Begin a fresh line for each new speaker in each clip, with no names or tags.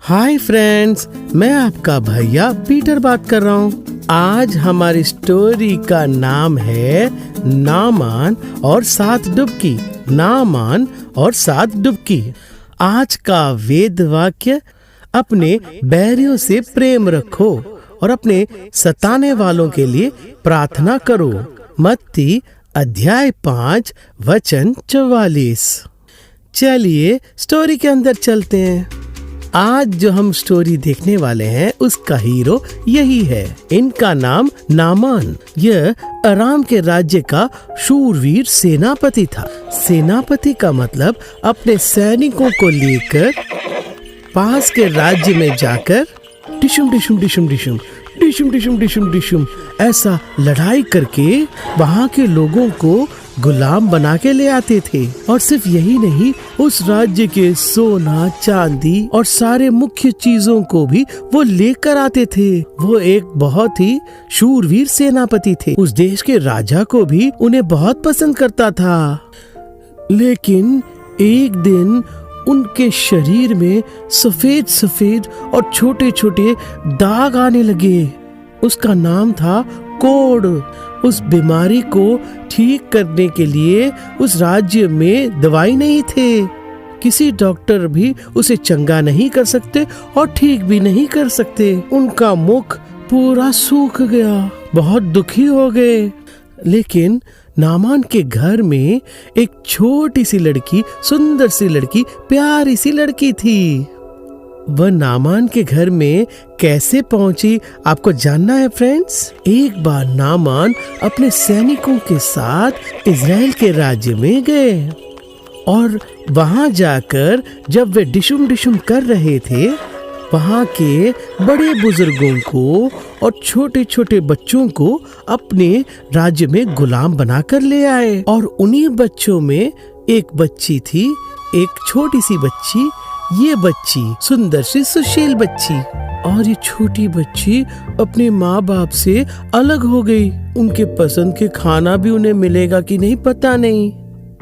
Hi friends, मैं आपका भैया पीटर बात कर रहा हूँ। आज हमारी स्टोरी का नाम है नामान और 7 डुबकी। नामान और 7 डुबकी। आज का वेद वाक्य, अपने बैरियों से प्रेम रखो और अपने सताने वालों के लिए प्रार्थना करो। मत्ती अध्याय 5 वचन 44। चलिए स्टोरी के अंदर चलते हैं। आज जो हम स्टोरी देखने वाले हैं उसका हीरो यही है। इनका नाम नामान। यह अराम के राज्य का शूरवीर सेनापति था। सेनापति का मतलब अपने सैनिकों को लेकर पास के राज्य में जाकर डिशुम डिशुम डिशुम डिशुम डिशुम डिशुम डिशुम डिशुम ऐसा लड़ाई करके वहाँ के लोगों को गुलाम बना के ले आते थे। और सिर्फ यही नहीं, उस राज्य के सोना चांदी और सारे मुख्य चीजों को भी वो लेकर आते थे। वो एक बहुत ही शूरवीर सेनापति थे। उस देश के राजा को भी उन्हें बहुत पसंद करता था। लेकिन एक दिन उनके शरीर में सफेद सफेद और छोटे छोटे दाग आने लगे। उसका नाम था कोढ़। उस बीमारी को ठीक करने के लिए उस राज्य में दवाई नहीं थे। किसी डॉक्टर भी उसे चंगा नहीं कर सकते और ठीक भी नहीं कर सकते। उनका मुख पूरा सूख गया, बहुत दुखी हो गए। लेकिन नामान के घर में एक छोटी सी लड़की, सुंदर सी लड़की, प्यारी सी लड़की थी। वह नामान के घर में कैसे पहुंची, आपको जानना है फ्रेंड्स? एक बार नामान अपने सैनिकों के साथ इजराइल के राज्य में गए और वहां जाकर जब वे डिशुम डिशुम कर रहे थे, वहाँ के बड़े बुजुर्गों को और छोटे छोटे बच्चों को अपने राज्य में गुलाम बनाकर ले आए। और उन्हीं बच्चों में एक बच्ची थी, एक छोटी सी बच्ची। ये बच्ची सुंदर सी सुशील बच्ची, और ये छोटी बच्ची अपने माँ बाप से अलग हो गई। उनके पसंद के खाना भी उन्हें मिलेगा कि नहीं पता नहीं।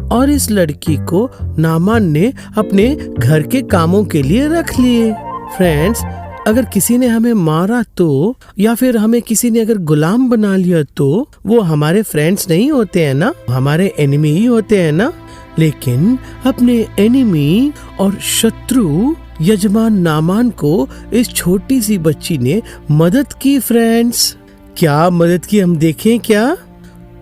और इस लड़की को नामान ने अपने घर के कामों के लिए रख लिए। फ्रेंड्स, अगर किसी ने हमें मारा तो, या फिर हमें किसी ने अगर गुलाम बना लिया तो वो हमारे फ्रेंड्स नहीं होते हैं ना, हमारे एनिमी ही होते हैं ना। लेकिन अपने एनिमी और शत्रु यजमान नामान को इस छोटी सी बच्ची ने मदद की। फ्रेंड्स, क्या मदद की हम देखें क्या?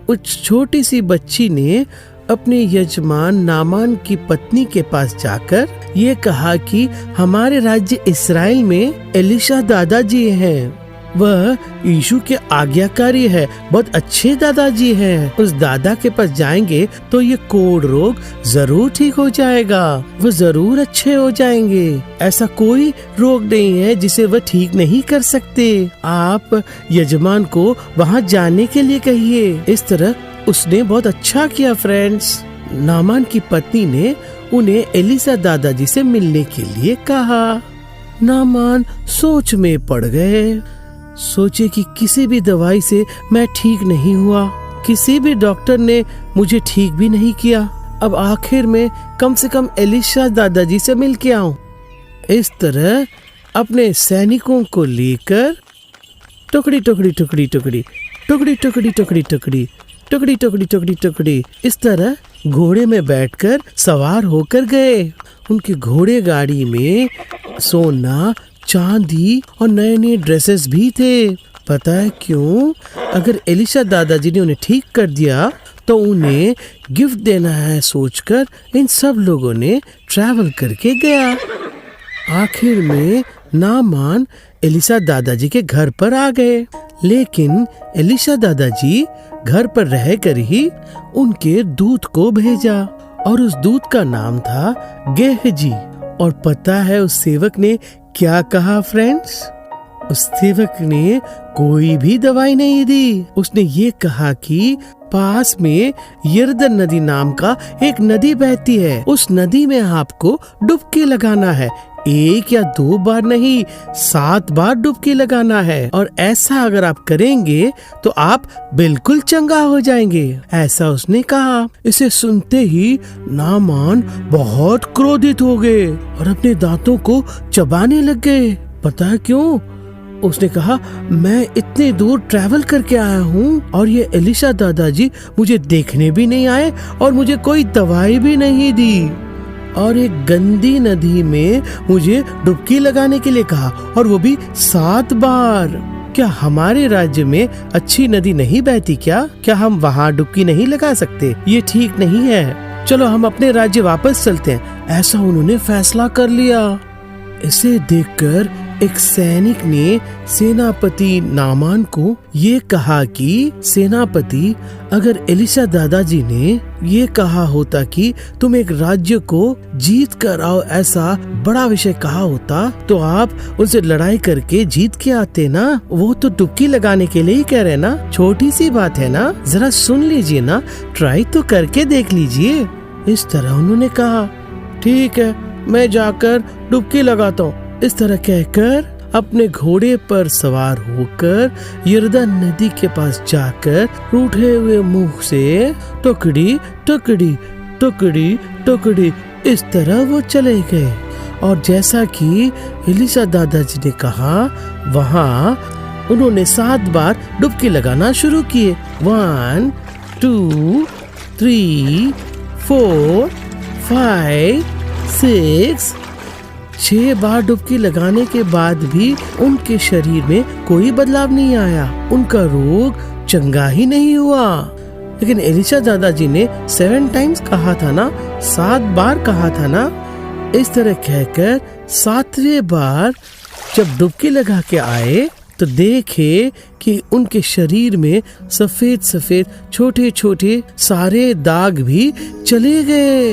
उस छोटी सी बच्ची ने अपने यजमान नामान की पत्नी के पास जाकर ये कहा कि हमारे राज्य इस्राएल में एलिशा दादाजी हैं। वह यीशु के आज्ञाकारी है, बहुत अच्छे दादाजी हैं। उस दादा के पास जाएंगे तो ये कोढ़ रोग जरूर ठीक हो जाएगा। वो जरूर अच्छे हो जाएंगे। ऐसा कोई रोग नहीं है जिसे वह ठीक नहीं कर सकते। आप यजमान को वहाँ जाने के लिए कहिए। इस तरह उसने बहुत अच्छा किया। फ्रेंड्स, नामान की पत्नी ने उन्हें एलिशा दादाजी से मिलने के लिए कहा। नामान सोच में पड़ गए। सोचे कि किसी भी दवाई से मैं ठीक नहीं हुआ, किसी भी डॉक्टर ने मुझे ठीक भी नहीं किया। अब आखिर में कम से कम एलिशा दादाजी से मिल के आऊं। इस तरह अपने सैनिकों को लेकर टुकड़ी टुकड़ी टुकड़ी टुकड़ी टुकड़ी टुकड़ी टुकड़ी टुकड़ी टुकड़ी टुकड़ी टुकड़ी टुकड़ी इस तरह घोड़े में बैठकर सवार होकर गए। उनकी घोड़े गाड़ी में सोना चांदी और नए नए ड्रेसेस भी थे। पता है क्यों? अगर एलिशा दादाजी ने उन्हें ठीक कर दिया तो उन्हें गिफ्ट देना है सोचकर इन सब लोगों ने ट्रैवल करके गया। आखिर में नामान एलिशा दादाजी के घर पर आ गए। लेकिन एलिशा दादाजी घर पर रहकर ही उनके दूत को भेजा, और उस दूत का नाम था गेहजी। और पता है उस सेवक ने क्या कहा फ्रेंड्स? उस सेवक ने कोई भी दवाई नहीं दी। उसने ये कहा कि पास में यरदन नदी नाम का एक नदी बहती है, उस नदी में आपको डुबकी लगाना है। 1 या 2 बार नहीं, 7 बार डुबकी लगाना है। और ऐसा अगर आप करेंगे तो आप बिल्कुल चंगा हो जाएंगे, ऐसा उसने कहा। इसे सुनते ही नामान बहुत क्रोधित हो गए और अपने दांतों को चबाने लग गए। पता है क्यों? उसने कहा, मैं इतने दूर ट्रैवल करके आया हूँ और ये एलिशा दादाजी मुझे देखने भी नहीं आए और मुझे कोई दवाई भी नहीं दी, और एक गंदी नदी में मुझे डुबकी लगाने के लिए कहा, और वो भी 7 बार। क्या हमारे राज्य में अच्छी नदी नहीं बहती क्या? क्या हम वहाँ डुबकी नहीं लगा सकते? ये ठीक नहीं है। चलो हम अपने राज्य वापस चलते हैं। ऐसा उन्होंने फैसला कर लिया। इसे देखकर एक सैनिक ने सेनापति नामान को ये कहा कि सेनापति, अगर एलिशा दादाजी ने ये कहा होता कि तुम एक राज्य को जीत कर आओ, ऐसा बड़ा विषय कहा होता, तो आप उनसे लड़ाई करके जीत के आते ना। वो तो डुबकी लगाने के लिए ही कह रहे ना, छोटी सी बात है ना, जरा सुन लीजिए ना, ट्राई तो करके देख लीजिए। इस तरह उन्होंने कहा, ठीक है, मैं जाकर डुबकी लगाता हूँ। इस तरह कहकर अपने घोड़े पर सवार होकर यरदन नदी के पास जाकर रूठे हुए मुंह से टुकड़ी टुकड़ी टुकड़ी टुकड़ी इस तरह वो चले गए। और जैसा कि एलिशा दादाजी ने कहा, वहाँ उन्होंने 7 बार डुबकी लगाना शुरू किए। 1 2 3 4 5 6 6 बार डुबकी लगाने के बाद भी उनके शरीर में कोई बदलाव नहीं आया, उनका रोग चंगा ही नहीं हुआ। लेकिन एलिशा दादाजी ने 7 टाइम्स कहा था ना, 7 बार कहा था ना। इस तरह कहकर 7वें बार जब डुबकी लगा के आए तो देखे कि उनके शरीर में सफेद सफेद छोटे छोटे सारे दाग भी चले गए।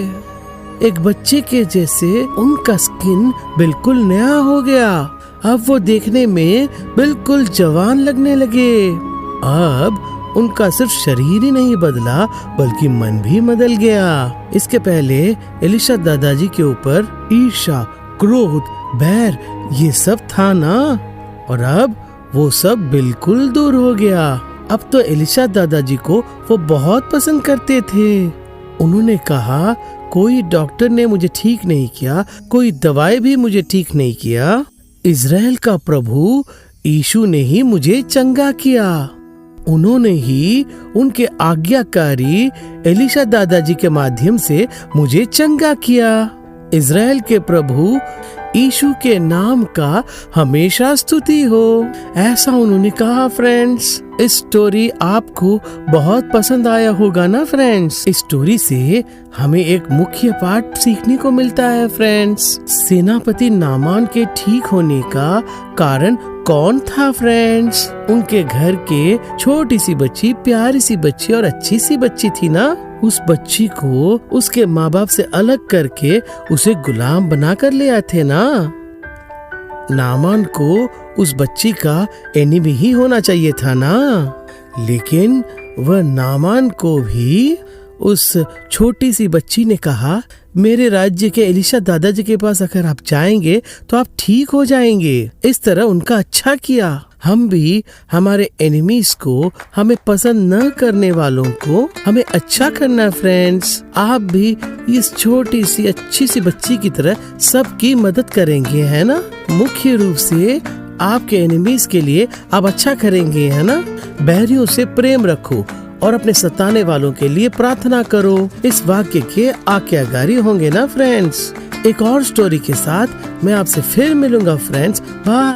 एक बच्चे के जैसे उनका स्किन बिल्कुल नया हो गया। अब वो देखने में बिल्कुल जवान लगने लगे। अब उनका सिर्फ शरीर ही नहीं बदला बल्कि मन भी बदल गया। इसके पहले एलिशा दादाजी के ऊपर ईर्ष्या, क्रोध, बैर ये सब था ना, और अब वो सब बिल्कुल दूर हो गया। अब तो एलिशा दादाजी को वो बहुत पसंद करते थे। उन्होंने कहा, कोई डॉक्टर ने मुझे ठीक नहीं किया, कोई दवाई भी मुझे ठीक नहीं किया, इज़राइल का प्रभु यीशु ने ही मुझे चंगा किया। उन्होंने ही उनके आज्ञाकारी एलिशा दादाजी के माध्यम से मुझे चंगा किया। इज़राइल के प्रभु यीशु के नाम का हमेशा स्तुति हो, ऐसा उन्होंने कहा। फ्रेंड्स, इस स्टोरी आपको बहुत पसंद आया होगा ना फ्रेंड्स। इस स्टोरी से हमें एक मुख्य पाठ सीखने को मिलता है फ्रेंड्स। सेनापति नामान के ठीक होने का कारण कौन था फ्रेंड्स? उनके घर के छोटी सी बच्ची, प्यारी सी बच्ची और अच्छी सी बच्ची थी ना। उस बच्ची को उसके माँ बाप से अलग करके उसे गुलाम बना कर ले आए थे ना। नामान को उस बच्ची का एनिमी ही होना चाहिए था ना, लेकिन वह नामान को भी उस छोटी सी बच्ची ने कहा, मेरे राज्य के एलिशा दादाजी के पास अगर आप जाएंगे तो आप ठीक हो जाएंगे। इस तरह उनका अच्छा किया। हम भी हमारे एनिमीज को, हमें पसंद न करने वालों को हमें अच्छा करना फ्रेंड्स। आप भी इस छोटी सी अच्छी सी बच्ची की तरह सबकी मदद करेंगे, है ना। मुख्य रूप से आपके एनिमीज के लिए आप अच्छा करेंगे, है ना। बैरियों से प्रेम रखो और अपने सताने वालों के लिए प्रार्थना करो। इस वाक्य के आज्ञाकारी होंगे ना फ्रेंड्स। एक और स्टोरी के साथ मैं आपसे फिर मिलूंगा फ्रेंड्स। बाय।